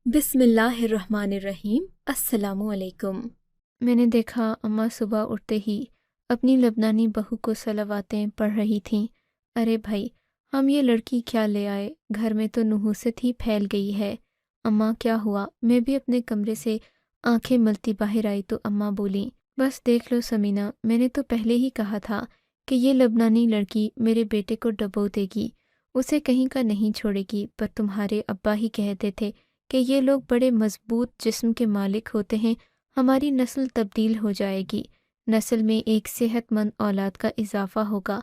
बिस्मिल्लाहिर्रहमानिर्रहीम। अस्सलामु अलैकुम। मैंने देखा अम्मा सुबह उठते ही अपनी लबनानी बहू को सलावातें पढ़ रही थीं। अरे भाई, हम ये लड़की क्या ले आए, घर में तो नुहुसत ही फैल गई है। अम्मा क्या हुआ? मैं भी अपने कमरे से आंखें मलती बाहर आई तो अम्मा बोली, बस देख लो समीना, मैंने तो पहले ही कहा था कि ये लबनानी लड़की मेरे बेटे को डबो देगी, उसे कहीं का नहीं छोड़ेगी। पर तुम्हारे अब्बा ही कहते थे कि ये लोग बड़े मजबूत जिस्म के मालिक होते हैं, हमारी नस्ल तब्दील हो जाएगी, नस्ल में एक सेहतमंद औलाद का इजाफा होगा।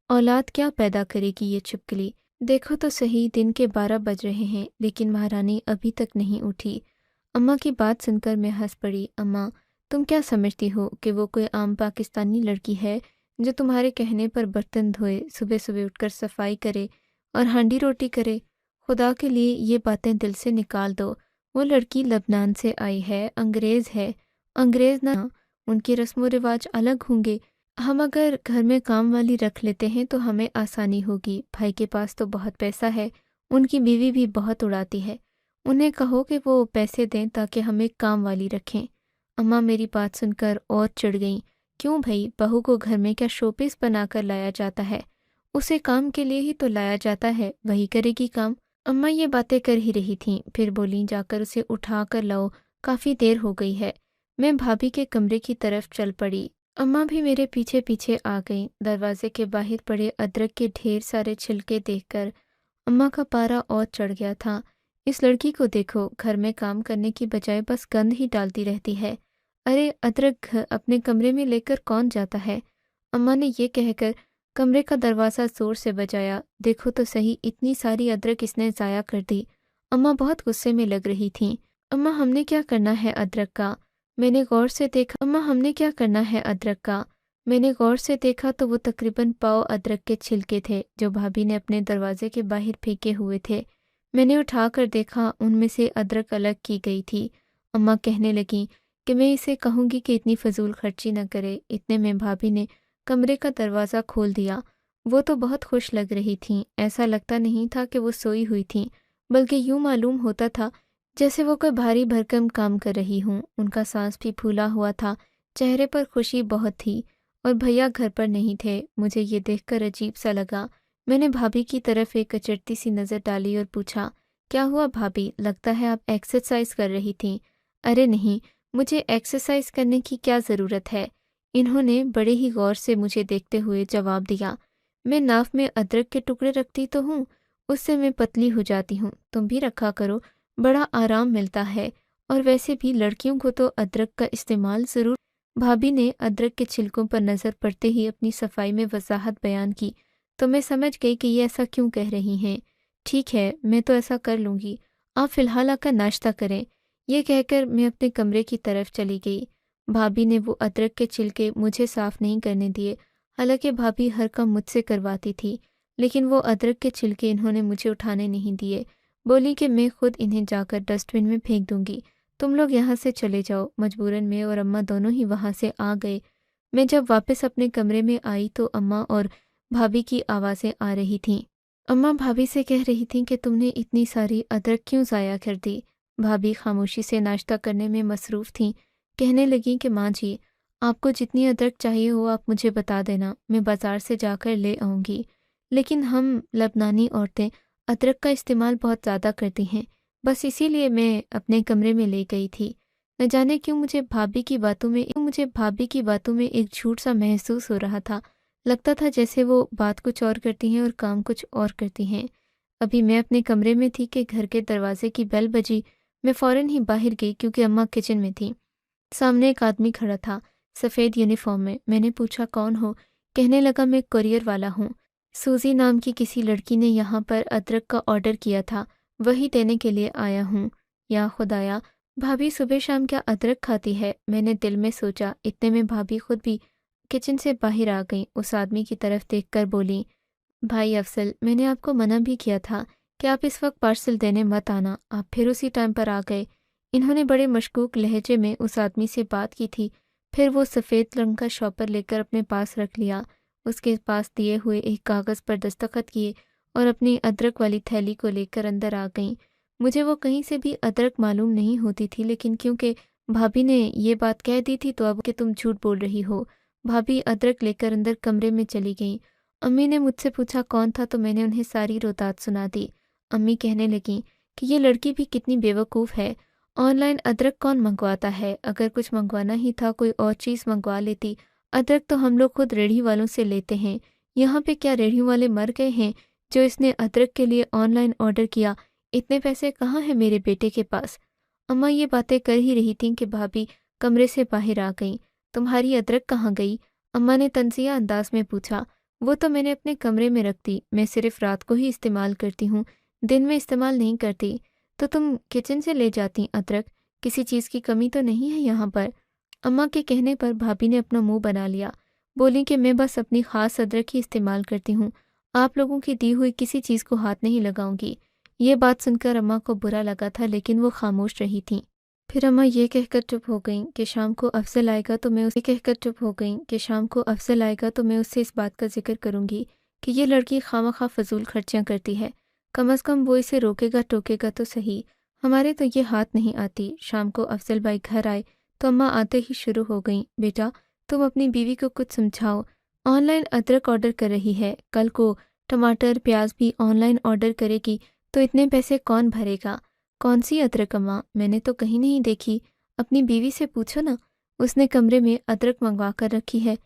औलाद क्या पैदा करेगी ये छिपकली? देखो तो सही, दिन के 12 बज रहे हैं लेकिन महारानी अभी तक नहीं उठी। अम्मा की बात सुनकर मैं हंस पड़ी। अम्मा, तुम क्या समझती हो कि वो कोई आम पाकिस्तानी लड़की है जो तुम्हारे कहने पर बर्तन धोए, सुबह सुबह उठकर सफाई करे और हांडी रोटी करे? खुदा के लिए ये बातें दिल से निकाल दो। वो लड़की लबनान से आई है, अंग्रेज़ है। अंग्रेज़ ना, उनके रस्म व रिवाज अलग होंगे। हम अगर घर में काम वाली रख लेते हैं तो हमें आसानी होगी। भाई के पास तो बहुत पैसा है, उनकी बीवी भी बहुत उड़ाती है। उन्हें कहो कि वो पैसे दें ताकि हमें काम वाली रखें। अम्मा मेरी बात सुनकर और चिढ़ गईं। क्यों भाई, बहू को घर में क्या शोपीस बनाकर लाया जाता है? उसे काम के लिए ही तो लाया जाता है, वही करेगी काम। अम्मा ये बातें कर ही रही थीं, फिर बोलीं, जाकर उसे उठा कर लाओ, काफ़ी देर हो गई है। मैं भाभी के कमरे की तरफ चल पड़ी। अम्मा भी मेरे पीछे पीछे आ गईं। दरवाजे के बाहर पड़े अदरक के ढेर सारे छिलके देखकर अम्मा का पारा और चढ़ गया था। इस लड़की को देखो, घर में काम करने की बजाय बस गंद ही डालती रहती है। अरे अदरक अपने कमरे में लेकर कौन जाता है? अम्मा ने ये कहकर कमरे का दरवाज़ा ज़ोर से बजाया। देखो तो सही, इतनी सारी अदरक इसने ज़ाया कर दी। अम्मा बहुत गुस्से में लग रही थीं। अम्मा, हमने क्या करना है अदरक का? मैंने गौर से देखा। अम्मा, हमने क्या करना है अदरक का? मैंने गौर से देखा तो वो तकरीबन पाव अदरक के छिलके थे जो भाभी ने अपने दरवाजे के बाहर फेंके हुए थे। मैंने उठा कर देखा, उनमें से अदरक अलग की गई थी। अम्मा कहने लगीं कि मैं इसे कहूँगी कि इतनी फजूल खर्ची न करे। इतने में भाभी ने कमरे का दरवाज़ा खोल दिया। वो तो बहुत खुश लग रही थीं। ऐसा लगता नहीं था कि वो सोई हुई थीं, बल्कि यूं मालूम होता था जैसे वो कोई भारी भरकम काम कर रही हूँ। उनका सांस भी फूला हुआ था, चेहरे पर खुशी बहुत थी। और भैया घर पर नहीं थे। मुझे ये देखकर अजीब सा लगा। मैंने भाभी की तरफ एक अचरती सी नज़र डाली और पूछा, क्या हुआ भाभी, लगता है आप एक्सरसाइज कर रही थीं? अरे नहीं, मुझे एक्सरसाइज करने की क्या ज़रूरत है? इन्होंने बड़े ही गौर से मुझे देखते हुए जवाब दिया, मैं नाव में अदरक के टुकड़े रखती तो हूँ, उससे मैं पतली हो जाती हूँ। तुम भी रखा करो, बड़ा आराम मिलता है। और वैसे भी लड़कियों को तो अदरक का इस्तेमाल ज़रूर। भाभी ने अदरक के छिलकों पर नज़र पड़ते ही अपनी सफाई में वजाहत बयान की तो मैं समझ गई कि ये ऐसा क्यों कह रही हैं। ठीक है, मैं तो ऐसा कर लूँगी, आप फ़िलहाल आकर नाश्ता करें। ये कहकर मैं अपने कमरे की तरफ चली गई। भाभी ने वो अदरक के छिलके मुझे साफ़ नहीं करने दिए। हालांकि भाभी हर काम मुझसे करवाती थी, लेकिन वो अदरक के छिलके इन्होंने मुझे उठाने नहीं दिए। बोली कि मैं खुद इन्हें जाकर डस्टबिन में फेंक दूंगी, तुम लोग यहाँ से चले जाओ। मजबूरन मैं और अम्मा दोनों ही वहाँ से आ गए। मैं जब वापस अपने कमरे में आई तो अम्मा और भाभी की आवाज़ें आ रही थीं। अम्मा भाभी से कह रही थीं कि तुमने इतनी सारी अदरक क्यों ज़ाया कर दी। भाभी खामोशी से नाश्ता करने में मसरूफ़ थीं। कहने लगी कि माँ जी, आपको जितनी अदरक चाहिए हो आप मुझे बता देना, मैं बाज़ार से जाकर ले आऊँगी। लेकिन हम लबनानी औरतें अदरक का इस्तेमाल बहुत ज़्यादा करती हैं, बस इसीलिए मैं अपने कमरे में ले गई थी। न जाने क्यों मुझे भाभी की बातों में एक झूठ सा महसूस हो रहा था। लगता था जैसे वो बात कुछ और करती हैं और काम कुछ और करती हैं। अभी मैं अपने कमरे में थी कि घर के दरवाजे की बेल बजी। मैं फ़ौरन ही बाहर गई क्योंकि अम्मा किचन में थी। सामने एक आदमी खड़ा था, सफ़ेद यूनिफॉर्म में। मैंने पूछा, कौन हो? कहने लगा, मैं कुरियर वाला हूँ। सूजी नाम की किसी लड़की ने यहाँ पर अदरक का ऑर्डर किया था, वही देने के लिए आया हूँ। या खुदाया, भाभी सुबह शाम क्या अदरक खाती है? मैंने दिल में सोचा। इतने में भाभी खुद भी किचन से बाहर आ गई। उस आदमी की तरफ देखकर बोली, भाई अफसल, मैंने आपको मना भी किया था कि आप इस वक्त पार्सल देने मत आना, आप फिर उसी टाइम पर आ गए। इन्होंने बड़े मशकूक लहजे में उस आदमी से बात की थी। फिर वो सफ़ेद रंग का शॉपर लेकर अपने पास रख लिया। उसके पास दिए हुए एक कागज़ पर दस्तखत किए और अपनी अदरक वाली थैली को लेकर अंदर आ गईं। मुझे वो कहीं से भी अदरक मालूम नहीं होती थी, लेकिन क्योंकि भाभी ने ये बात कह दी थी तो अब कि तुम झूठ बोल रही हो। भाभी अदरक लेकर अंदर कमरे में चली गईं। अम्मी ने मुझसे पूछा कौन था, तो मैंने उन्हें सारी रोतात सुना दी। अम्मी कहने लगीं कि ये लड़की भी कितनी बेवकूफ़ है, ऑनलाइन अदरक कौन मंगवाता है, अगर कुछ मंगवाना ही था कोई और चीज़ मंगवा लेती। अदरक तो हम लोग खुद रेढ़ी वालों से लेते हैं। यहाँ पे क्या रेढ़ी वाले मर गए हैं जो इसने अदरक के लिए ऑनलाइन ऑर्डर किया? इतने पैसे कहाँ हैं मेरे बेटे के पास? अम्मा ये बातें कर ही रही थीं कि भाभी कमरे से बाहर आ गईं। तुम्हारी अदरक कहाँ गई? अम्मा ने तंजिया अंदाज में पूछा। वो तो मैंने अपने कमरे में रख दी, मैं सिर्फ रात को ही इस्तेमाल करती हूँ, दिन में इस्तेमाल नहीं करती। तो तुम किचन से ले जाती अदरक, किसी चीज़ की कमी तो नहीं है यहाँ पर? अम्मा के कहने पर भाभी ने अपना मुंह बना लिया। बोली कि मैं बस अपनी ख़ास अदरक ही इस्तेमाल करती हूँ, आप लोगों की दी हुई किसी चीज़ को हाथ नहीं लगाऊंगी। ये बात सुनकर अम्मा को बुरा लगा था, लेकिन वो खामोश रही थीं। फिर अम्मा ये कहकर चुप हो गईं कि शाम को अफजल आएगा तो मैं उससे इस बात का जिक्र करूँगी कि ये लड़की खामखा फजूल खर्चियाँ करती है। कम अज़ कम वो इसे रोकेगा टोकेगा तो सही, हमारे तो ये हाथ नहीं आती। शाम को अफजल भाई घर आए तो अम्मा आते ही शुरू हो गईं, बेटा तुम अपनी बीवी को कुछ समझाओ, ऑनलाइन अदरक ऑर्डर कर रही है, कल को टमाटर प्याज भी ऑनलाइन ऑर्डर करेगी तो इतने पैसे कौन भरेगा? कौन सी अदरक अम्मा? मैंने तो कहीं नहीं देखी, अपनी बीवी से पूछो ना, उसने कमरे में अदरक मंगवा कर रखी है।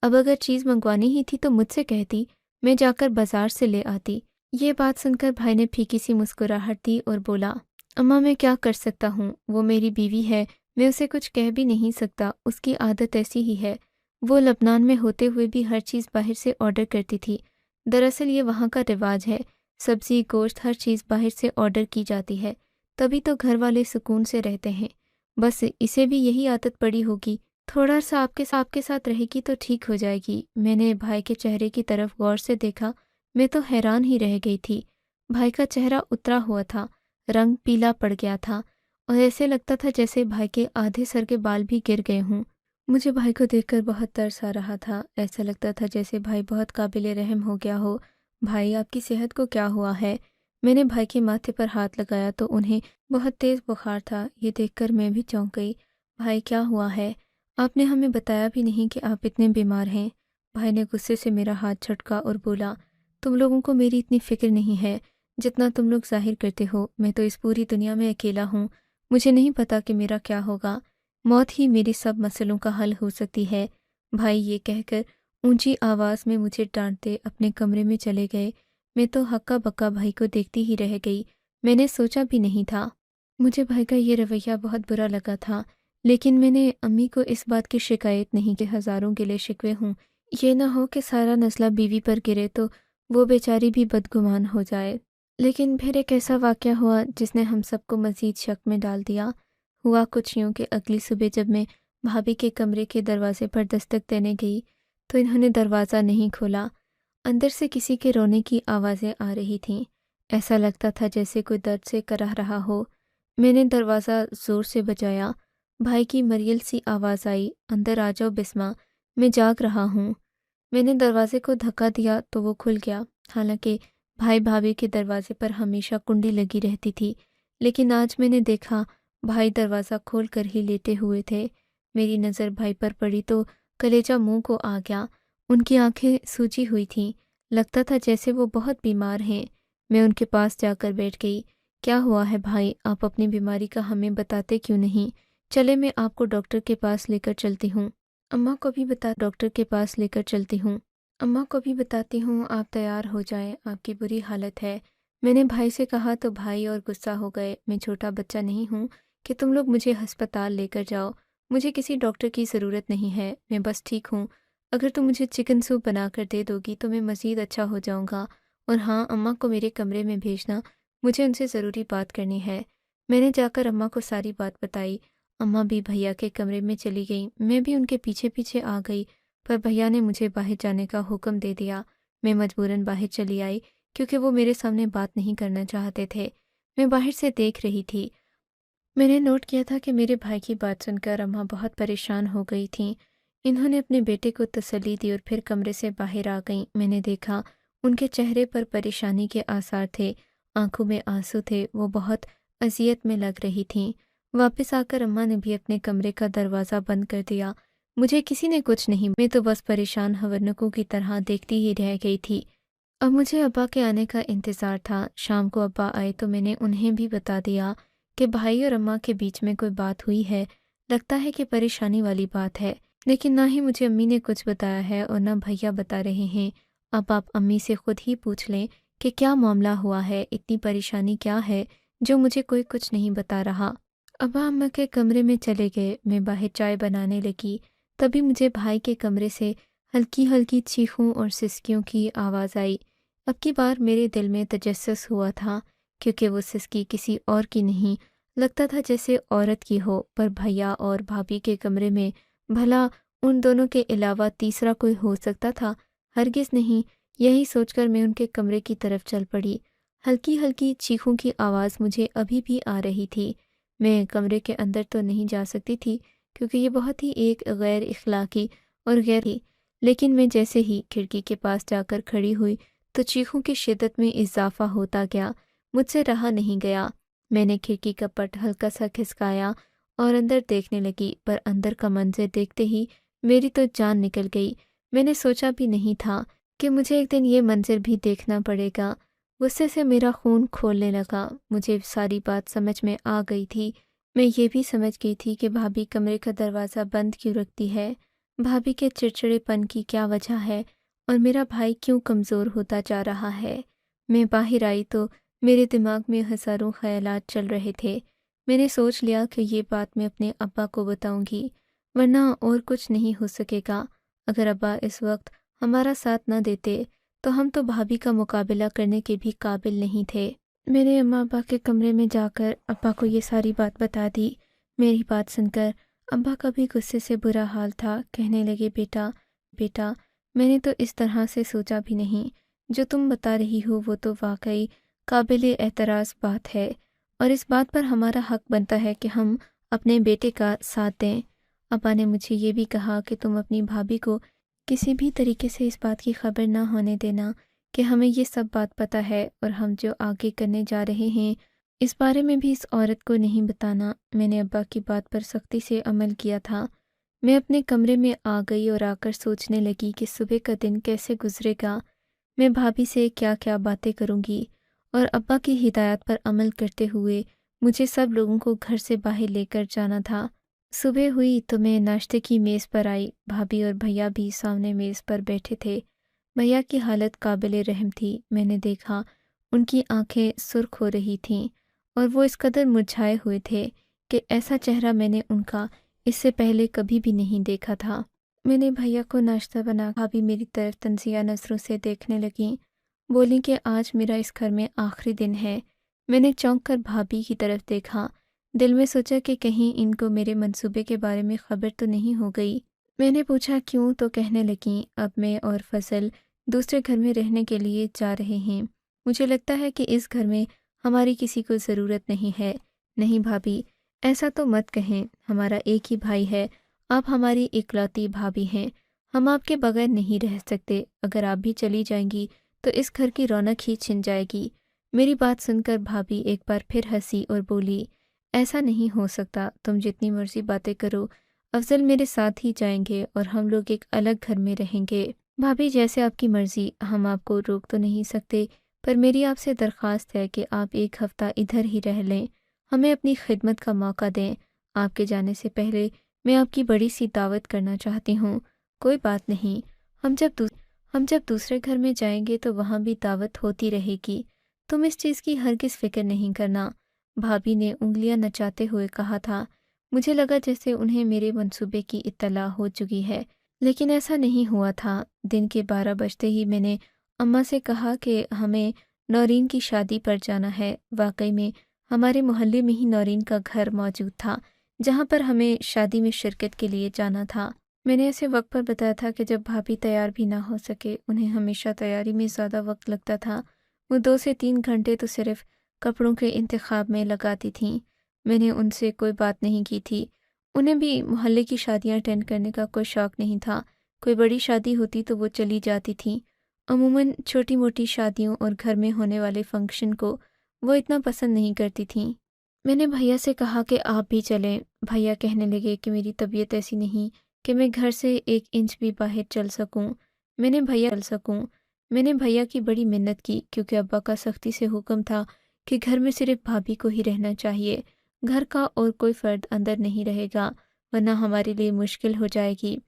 अब अगर चीज़ मंगवानी ही थी तो मुझसे कहती, मैं जाकर बाजार से ले आती। ये बात सुनकर भाई ने फीकी सी मुस्कुराहट दी और बोला, अम्मा मैं क्या कर सकता हूँ, वो मेरी बीवी है, मैं उसे कुछ कह भी नहीं सकता, उसकी आदत ऐसी ही है। वो लबनान में होते हुए भी हर चीज़ बाहर से ऑर्डर करती थी। दरअसल ये वहाँ का रिवाज है, सब्ज़ी गोश्त हर चीज़ बाहर से ऑर्डर की जाती है, तभी तो घर वाले सुकून से रहते हैं। बस इसे भी यही आदत पड़ी होगी, थोड़ा सा आपके साथ रहेगी तो ठीक हो जाएगी। मैंने भाई के चेहरे की तरफ गौर से देखा, मैं तो हैरान ही रह गई थी। भाई का चेहरा उतरा हुआ था, रंग पीला पड़ गया था और ऐसे लगता था जैसे भाई के आधे सर के बाल भी गिर गए हों। मुझे भाई को देखकर बहुत तरस आ रहा था, ऐसा लगता था जैसे भाई बहुत काबिले रहम हो गया हो। भाई आपकी सेहत को क्या हुआ है? मैंने भाई के माथे पर हाथ लगाया तो उन्हें बहुत तेज़ बुखार था। ये देखकर मैं भी चौंक गई। भाई क्या हुआ है? आपने हमें बताया भी नहीं कि आप इतने बीमार हैं। भाई ने गुस्से से मेरा हाथ झटका और बोला, तुम लोगों को मेरी इतनी फिक्र नहीं है जितना तुम लोग जाहिर करते हो। मैं तो इस पूरी दुनिया में अकेला हूँ, मुझे नहीं पता कि मेरा क्या होगा। मौत ही मेरी सब मसलों का हल हो सकती है। भाई ये कहकर ऊंची आवाज़ में मुझे डांटते अपने कमरे में चले गए। मैं तो हक्का बक्का भाई को देखती ही रह गई। मैंने सोचा भी नहीं था। मुझे भाई का ये रवैया बहुत बुरा लगा था, लेकिन मैंने अम्मी को इस बात की शिकायत नहीं कि हज़ारों गिले शिकवे हों। ये ना हो कि सारा नस्ला बीवी पर गिरे तो वो बेचारी भी बदगुमान हो जाए। लेकिन फिर एक ऐसा वाक़या हुआ जिसने हम सबको मज़ीद शक में डाल दिया। हुआ कुछ यूँ कि अगली सुबह जब मैं भाभी के कमरे के दरवाजे पर दस्तक देने गई तो इन्होंने दरवाज़ा नहीं खोला। अंदर से किसी के रोने की आवाज़ें आ रही थीं। ऐसा लगता था जैसे कोई दर्द से कराह रहा हो। मैंने दरवाज़ा ज़ोर से बजाया। भाई की मरियल सी आवाज़ आई, अंदर आ जाओ बिस्मा, मैं जाग रहा हूँ। मैंने दरवाजे को धक्का दिया तो वो खुल गया। हालांकि भाई भाभी के दरवाजे पर हमेशा कुंडी लगी रहती थी, लेकिन आज मैंने देखा भाई दरवाज़ा खोल कर ही लेटे हुए थे। मेरी नज़र भाई पर पड़ी तो कलेजा मुंह को आ गया। उनकी आंखें सूजी हुई थीं, लगता था जैसे वो बहुत बीमार हैं। मैं उनके पास जाकर बैठ गई। क्या हुआ है भाई, आप अपनी बीमारी का हमें बताते क्यों नहीं? चले मैं आपको डॉक्टर के पास लेकर चलती हूँ। अम्मा को भी बताती हूँ, आप तैयार हो जाएं, आपकी बुरी हालत है। मैंने भाई से कहा तो भाई और गुस्सा हो गए। मैं छोटा बच्चा नहीं हूँ कि तुम लोग मुझे अस्पताल लेकर जाओ। मुझे किसी डॉक्टर की ज़रूरत नहीं है, मैं बस ठीक हूँ। अगर तुम मुझे चिकन सूप बना कर दे दोगी तो मैं मज़ीद अच्छा हो जाऊँगा। और हाँ, अम्मा को मेरे कमरे में भेजना, मुझे उनसे ज़रूरी बात करनी है। मैंने जाकर अम्मा को सारी बात बताई। अम्मा भी भैया के कमरे में चली गई। मैं भी उनके पीछे पीछे आ गई, पर भैया ने मुझे बाहर जाने का हुक्म दे दिया। मैं मजबूरन बाहर चली आई क्योंकि वो मेरे सामने बात नहीं करना चाहते थे। मैं बाहर से देख रही थी। मैंने नोट किया था कि मेरे भाई की बात सुनकर अम्मा बहुत परेशान हो गई थीं। इन्होंने अपने बेटे को तसल्ली दी और फिर कमरे से बाहर आ गईं। मैंने देखा उनके चेहरे पर परेशानी के आसार थे, आंखों में आंसू थे, वो बहुत अज़ियत में लग रही थीं। वापस आकर अम्मा ने भी अपने कमरे का दरवाज़ा बंद कर दिया। मुझे किसी ने कुछ नहीं, मैं तो बस परेशान हवरनकों की तरह देखती ही रह गई थी। अब मुझे अब्बा के आने का इंतज़ार था। शाम को अब्बा आए तो मैंने उन्हें भी बता दिया कि भाई और अम्मा के बीच में कोई बात हुई है। लगता है कि परेशानी वाली बात है, लेकिन ना ही मुझे अम्मी ने कुछ बताया है और ना भैया बता रहे हैं। अब आप अम्मी से खुद ही पूछ लें कि क्या मामला हुआ है, इतनी परेशानी क्या है जो मुझे कोई कुछ नहीं बता रहा। अब्बा अम्मा के कमरे में चले गए। मैं बाहर चाय बनाने लगी, तभी मुझे भाई के कमरे से हल्की हल्की चीखों और सिसकियों की आवाज़ आई। अब की बार मेरे दिल में तजस्सुस हुआ था, क्योंकि वो सिसकी किसी और की नहीं, लगता था जैसे औरत की हो। पर भैया और भाभी के कमरे में भला उन दोनों के अलावा तीसरा कोई हो सकता था? हरगिज़ नहीं। यही सोचकर मैं उनके कमरे की तरफ चल पड़ी। हल्की हल्की चीखों की आवाज़ मुझे अभी भी आ रही थी। मैं कमरे के अंदर तो नहीं जा सकती थी, क्योंकि ये बहुत ही एक गैर इखलाकी और गैर ही, लेकिन मैं जैसे ही खिड़की के पास जाकर खड़ी हुई तो चीखों की शिद्दत में इजाफा होता गया। मुझसे रहा नहीं गया। मैंने खिड़की का पट हल्का सा खिसकाया और अंदर देखने लगी, पर अंदर का मंजर देखते ही मेरी तो जान निकल गई। मैंने सोचा भी नहीं था कि मुझे एक दिन ये मंजर भी देखना पड़ेगा। गुस्से से मेरा खून खौलने लगा। मुझे सारी बात समझ में आ गई थी। मैं ये भी समझ गई थी कि भाभी कमरे का दरवाज़ा बंद क्यों रखती है, भाभी के चिड़चिड़ेपन की क्या वजह है, और मेरा भाई क्यों कमज़ोर होता जा रहा है। मैं बाहर आई तो मेरे दिमाग में हज़ारों ख़यालात चल रहे थे। मैंने सोच लिया कि ये बात मैं अपने अब्बा को बताऊंगी, वरना और कुछ नहीं हो सकेगा। अगर अब्बा इस वक्त हमारा साथ न देते तो हम तो भाभी का मुकाबला करने के भी काबिल नहीं थे। मैंने अम्मा अब्बा के कमरे में जाकर अब्बा को ये सारी बात बता दी। मेरी बात सुनकर अब्बा का भी गुस्से से बुरा हाल था। कहने लगे, बेटा बेटा, मैंने तो इस तरह से सोचा भी नहीं। जो तुम बता रही हो वो तो वाकई काबिल एतराज़ बात है, और इस बात पर हमारा हक बनता है कि हम अपने बेटे का साथ दें। अब्बा ने मुझे ये भी कहा कि तुम अपनी भाभी को किसी भी तरीके से इस बात की खबर ना होने देना कि हमें ये सब बात पता है, और हम जो आगे करने जा रहे हैं इस बारे में भी इस औरत को नहीं बताना। मैंने अब्बा की बात पर सख्ती से अमल किया था। मैं अपने कमरे में आ गई और आकर सोचने लगी कि सुबह का दिन कैसे गुजरेगा, मैं भाभी से क्या क्या बातें करूंगी, और अब्बा की हिदायत पर अमल करते हुए मुझे सब लोगों को घर से बाहर लेकर जाना था। सुबह हुई तो मैं नाश्ते की मेज़ पर आई। भाभी और भैया भी सामने मेज़ पर बैठे थे। भैया की हालत काबिल रहम थी। मैंने देखा उनकी आंखें सुर्ख हो रही थीं और वो इस कदर मुरझाए हुए थे कि ऐसा चेहरा मैंने उनका इससे पहले कभी भी नहीं देखा था। मैंने भैया को नाश्ता बना। भाभी मेरी तरफ तंजिया नज़रों से देखने लगीं। बोली कि आज मेरा इस घर में आखिरी दिन है। मैंने चौंक कर भाभी की तरफ देखा। दिल में सोचा कि कहीं इनको मेरे मंसूबे के बारे में खबर तो नहीं हो गई। मैंने पूछा क्यों, तो कहने लगीं, अब मैं और फजल दूसरे घर में रहने के लिए जा रहे हैं। मुझे लगता है कि इस घर में हमारी किसी को ज़रूरत नहीं है। नहीं भाभी, ऐसा तो मत कहें। हमारा एक ही भाई है, आप हमारी इकलौती भाभी हैं। हम आपके बगैर नहीं रह सकते। अगर आप भी चली जाएंगी तो इस घर की रौनक ही छिन जाएगी। मेरी बात सुनकर भाभी एक बार फिर हंसी और बोली, ऐसा नहीं हो सकता। तुम जितनी मर्जी बातें करो, अफजल मेरे साथ ही जाएंगे और हम लोग एक अलग घर में रहेंगे। भाभी, जैसे आपकी मर्जी, हम आपको रोक तो नहीं सकते, पर मेरी आपसे दरख्वास्त है कि आप एक हफ्ता इधर ही रह लें। हमें अपनी खिदमत का मौका दें। आपके जाने से पहले मैं आपकी बड़ी सी दावत करना चाहती हूँ। कोई बात नहीं, हम जब दूसरे घर में जाएंगे तो वहाँ भी दावत होती रहेगी। तुम इस चीज़ की हरगिज़ फिक्र नहीं करना। भाभी ने उंगलियां नचाते हुए कहा था। मुझे लगा जैसे उन्हें मेरे मंसूबे की इत्तला हो चुकी है, लेकिन ऐसा नहीं हुआ था। दिन के 12 बजते ही मैंने अम्मा से कहा कि हमें नौरीन की शादी पर जाना है। वाकई में हमारे मोहल्ले में ही नौरीन का घर मौजूद था, जहाँ पर हमें शादी में शिरकत के लिए जाना था। मैंने ऐसे वक्त पर बताया था कि जब भाभी तैयार भी ना हो सके। उन्हें हमेशा तैयारी में ज़्यादा वक्त लगता था। वो 2 से 3 घंटे तो सिर्फ कपड़ों के इंतखाब में लगाती थीं। मैंने उनसे कोई बात नहीं की थी। उन्हें भी मोहल्ले की शादियां अटेंड करने का कोई शौक़ नहीं था। कोई बड़ी शादी होती तो वो चली जाती थीं। अमूमन छोटी मोटी शादियों और घर में होने वाले फंक्शन को वो इतना पसंद नहीं करती थीं। मैंने भैया से कहा कि आप भी चलें। भैया कहने लगे कि मेरी तबीयत ऐसी नहीं कि मैं घर से 1 इंच भी बाहर चल सकूं। मैंने भैया की बड़ी मिन्नत की क्योंकि अब्बा का सख्ती से हुक्म था कि घर में सिर्फ भाभी को ही रहना चाहिए। घर का और कोई फ़र्द अंदर नहीं रहेगा वरना हमारे लिए मुश्किल हो जाएगी।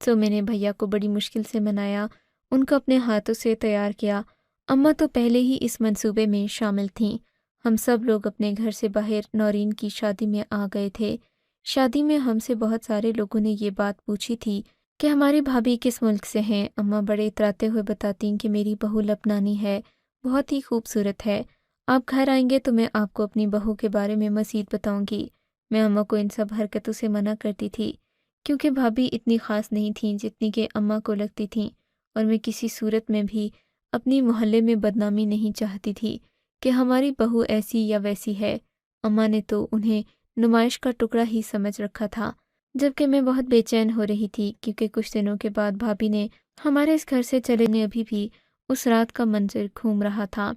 तो मैंने भैया को बड़ी मुश्किल से मनाया, उनको अपने हाथों से तैयार किया। अम्मा तो पहले ही इस मंसूबे में शामिल थीं। हम सब लोग अपने घर से बाहर नौरीन की शादी में आ गए थे। शादी में हमसे बहुत सारे लोगों ने ये बात पूछी थी कि हमारी भाभी किस मुल्क से हैं। अम्मा बड़े इतराते हुए बताती कि मेरी बहू लबनानी है, बहुत ही खूबसूरत है। आप घर आएंगे तो मैं आपको अपनी बहू के बारे में मज़ीद बताऊंगी। मैं अम्मा को इन सब हरकतों से मना करती थी क्योंकि भाभी इतनी ख़ास नहीं थीं जितनी कि अम्मा को लगती थीं, और मैं किसी सूरत में भी अपनी मोहल्ले में बदनामी नहीं चाहती थी कि हमारी बहू ऐसी या वैसी है। अम्मा ने तो उन्हें नुमाइश का टुकड़ा ही समझ रखा था, जबकि मैं बहुत बेचैन हो रही थी क्योंकि कुछ दिनों के बाद भाभी ने हमारे इस घर से चले ने अभी भी उस रात का मंजर घूम रहा था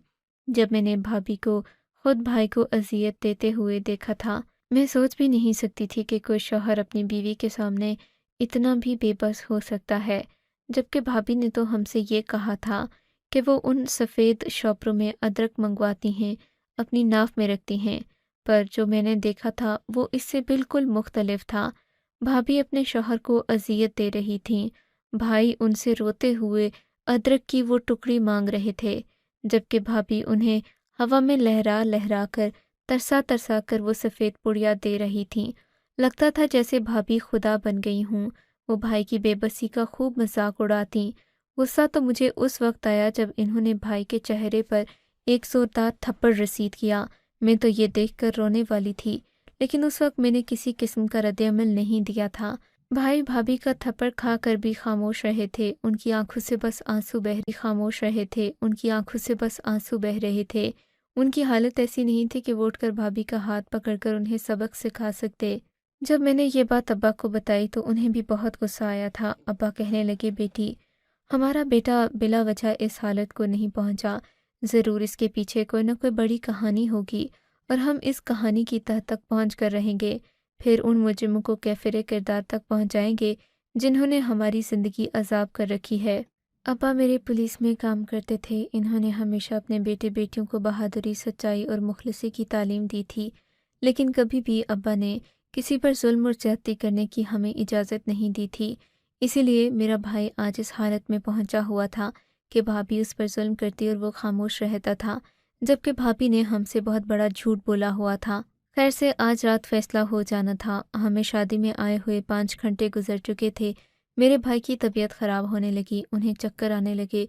जब मैंने भाभी को खुद भाई को अजियत देते हुए देखा था। मैं सोच भी नहीं सकती थी कि कोई शौहर अपनी बीवी के सामने इतना भी बेबस हो सकता है, जबकि भाभी ने तो हमसे ये कहा था कि वो उन सफ़ेद शॉपरों में अदरक मंगवाती हैं, अपनी नाफ में रखती हैं। पर जो मैंने देखा था वो इससे बिल्कुल मुख्तलिफ था। भाभी अपने शौहर को अजियत दे रही थीं, भाई उनसे रोते हुए अदरक की वो टुकड़ी मांग रहे थे, जबकि भाभी उन्हें हवा में लहरा लहरा कर तरसा तरसा कर वो सफ़ेद पुड़िया दे रही थीं। लगता था जैसे भाभी खुदा बन गई हूँ। वो भाई की बेबसी का खूब मजाक उड़ाती। गुस्सा तो मुझे उस वक्त आया जब इन्होंने भाई के चेहरे पर एक जोरदार थप्पड़ रसीद किया। मैं तो ये देखकर रोने वाली थी, लेकिन उस वक्त मैंने किसी किस्म का रद्द-ए-अमल नहीं दिया था। भाई भाभी का थप्पड़ खाकर भी खामोश रहे थे, उनकी आंखों से बस आंसू बह रहे थे। उनकी हालत ऐसी नहीं थी कि वो उठकर भाभी का हाथ पकड़कर उन्हें सबक सिखा सकते। जब मैंने ये बात अब्बा को बताई तो उन्हें भी बहुत गुस्सा आया था। अब्बा कहने लगे, बेटी, हमारा बेटा बिला वजह इस हालत को नहीं पहुंचा। ज़रूर इसके पीछे कोई ना कोई बड़ी कहानी होगी और हम इस कहानी की तह तक पहुंच कर रहेंगे। फिर उन मुजरिमों को कैफिर किरदार तक पहुंचाएंगे जिन्होंने हमारी ज़िंदगी अजाब कर रखी है। अब्बा मेरे पुलिस में काम करते थे। इन्होंने हमेशा अपने बेटे बेटियों को बहादुरी, सच्चाई और मुखलिसी की तालीम दी थी, लेकिन कभी भी अब्बा ने किसी पर जुल्म और ज्यादती करने की हमें इजाज़त नहीं दी थी। इसीलिए मेरा भाई आज इस हालत में पहुंचा हुआ था कि भाभी उस पर जुल्म करती और वो खामोश रहता था, जबकि भाभी ने हमसे बहुत बड़ा झूठ बोला हुआ था। खैर से आज रात फैसला हो जाना था। हमें शादी में आए हुए 5 घंटे गुजर चुके थे। मेरे भाई की तबीयत ख़राब होने लगी, उन्हें चक्कर आने लगे,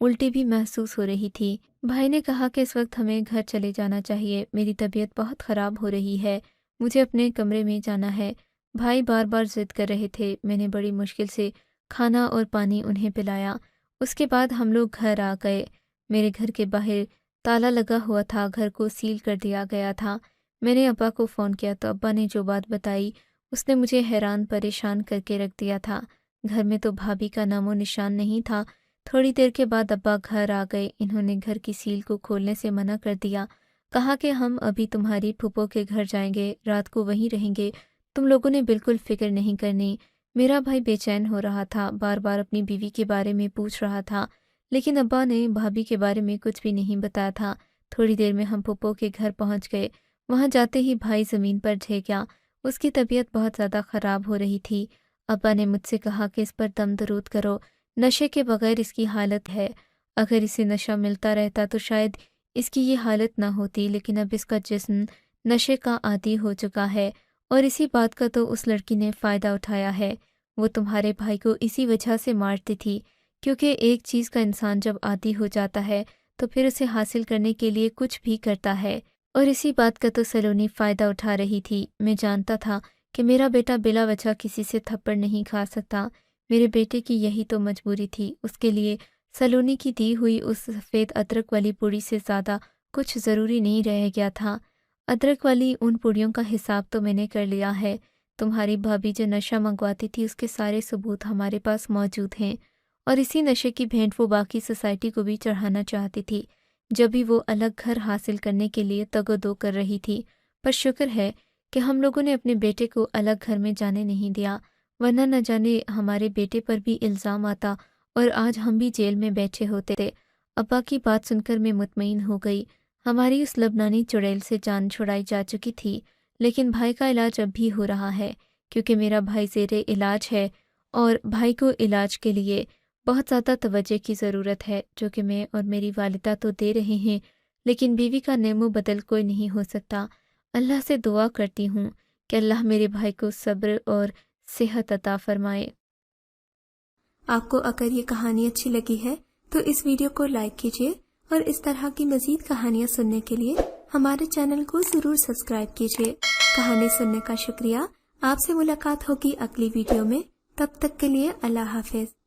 उल्टी भी महसूस हो रही थी। भाई ने कहा कि इस वक्त हमें घर चले जाना चाहिए, मेरी तबीयत बहुत ख़राब हो रही है, मुझे अपने कमरे में जाना है। भाई बार बार ज़िद कर रहे थे। मैंने बड़ी मुश्किल से खाना और पानी उन्हें पिलाया। उसके बाद हम लोग घर आ गए। मेरे घर के बाहर ताला लगा हुआ था, घर को सील कर दिया गया था। मैंने अब्बा को फ़ोन किया तो अब्बा ने जो बात बताई उसने मुझे हैरान परेशान करके रख दिया था। घर में तो भाभी का नामो निशान नहीं था। थोड़ी देर के बाद अब्बा घर आ गए। इन्होंने घर की सील को खोलने से मना कर दिया। कहा कि हम अभी तुम्हारी फूफो के घर जाएंगे, रात को वहीं रहेंगे, तुम लोगों ने बिल्कुल फ़िक्र नहीं करनी। मेरा भाई बेचैन हो रहा था, बार बार अपनी बीवी के बारे में पूछ रहा था, लेकिन अब्बा ने भाभी के बारे में कुछ भी नहीं बताया था। थोड़ी देर में हम फूफो के घर पहुंच गए। वहां जाते ही भाई ज़मीन पर ढह गया। उसकी तबीयत बहुत ज़्यादा ख़राब हो रही थी। अब्बा ने मुझसे कहा कि इस पर दम दरूद करो, नशे के बगैर इसकी हालत है। अगर इसे नशा मिलता रहता तो शायद इसकी ये हालत ना होती, लेकिन अब इसका जिस्म नशे का आदी हो चुका है और इसी बात का तो उस लड़की ने फ़ायदा उठाया है। वो तुम्हारे भाई को इसी वजह से मारती थी, क्योंकि एक चीज़ का इंसान जब आदी हो जाता है तो फिर उसे हासिल करने के लिए कुछ भी करता है, और इसी बात का तो सलोनी फ़ायदा उठा रही थी। मैं जानता था कि मेरा बेटा बिला वजह किसी से थप्पड़ नहीं खा सकता। मेरे बेटे की यही तो मजबूरी थी। उसके लिए सलोनी की दी हुई उस सफ़ेद अदरक वाली पुड़ी से ज़्यादा कुछ ज़रूरी नहीं रह गया था। अदरक वाली उन पुड़ियों का हिसाब तो मैंने कर लिया है। तुम्हारी भाभी जो नशा मंगवाती थी उसके सारे सबूत हमारे पास मौजूद हैं, और इसी नशे की भेंट वो बाकी सोसाइटी को भी चढ़ाना चाहती थी। जब भी वो अलग घर हासिल करने के लिए तगो दो कर रही थी, پر شکر ہے کہ ہم لوگوں نے اپنے بیٹے کو الگ گھر میں جانے نہیں دیا، ورنہ نہ جانے ہمارے بیٹے پر بھی الزام آتا اور آج ہم بھی جیل میں بیٹھے ہوتے تھے۔ ابا کی بات سن کر میں مطمئن ہو گئی۔ ہماری اس لبنانی چڑیل سے جان چھڑائی جا چکی تھی، لیکن بھائی کا علاج اب بھی ہو رہا ہے، کیونکہ میرا بھائی زیر علاج ہے اور بھائی کو علاج کے لیے بہت زیادہ توجہ کی ضرورت ہے، جو کہ میں اور میری والدہ تو دے رہے ہیں، لیکن بیوی کا نعم و بدل کوئی نہیں ہو سکتا۔ اللہ سے دعا کرتی ہوں کہ اللہ میرے بھائی کو صبر اور صحت عطا فرمائے۔ آپ کو اگر یہ کہانی اچھی لگی ہے تو اس ویڈیو کو لائک کیجیے اور اس طرح کی مزید کہانیاں سننے کے لیے ہمارے چینل کو ضرور سبسکرائب کیجیے۔ کہانی سننے کا شکریہ۔ آپ سے ملاقات ہوگی اگلی ویڈیو میں، تب تک کے لیے اللہ حافظ۔